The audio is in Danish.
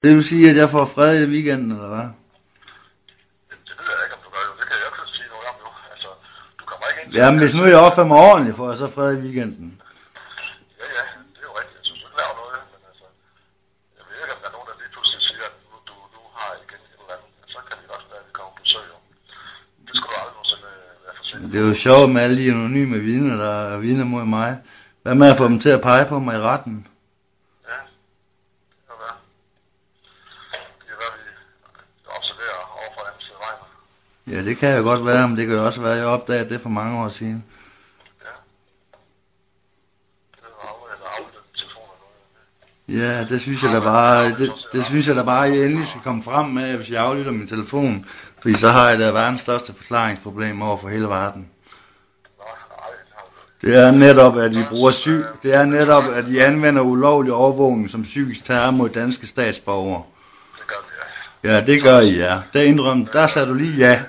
Det vil sige, at jeg får fred i weekenden, eller hvad? Det ved jeg ikke, om du gør jo. Det kan jeg ikke sige noget om jo. Altså, du kommer ikke ind til... Jamen, hvis nu jeg opfører mig ordentligt, får jeg så fred i weekenden. Ja, det er jo rigtigt. Jeg synes, du ikke laver noget, men altså... Jeg ved ikke, om der er nogen, der lige pludselig siger, at du har igen et eller andet. Så kan det også være, at vi kommer på besøg jo. Det skulle du aldrig nogensinde være forsinket. Det er jo sjovt med alle de anonyme vidner, der er vidner mod mig. Hvad med at få dem til at pege på mig i retten? Ja, det kan være. Det kan være, vi observerer overfor hans regner. Ja, det kan jo godt være, men det kan jo også være, at jeg opdagede det for mange år siden. Ja. Det er aflyttet telefoner noget. Ja, det synes jeg da bare, det synes jeg da bare, at jeg endelig skal komme frem med, hvis jeg aflytter min telefon. Fordi så har jeg da verdens største forklaringsproblem over for hele verden. Det er netop, at de anvender ulovlig overvågning som psykisk terror mod danske statsborgere. Det gør vi, ja. Ja, det gør I, ja. Der indrømte, der sagde du lige ja.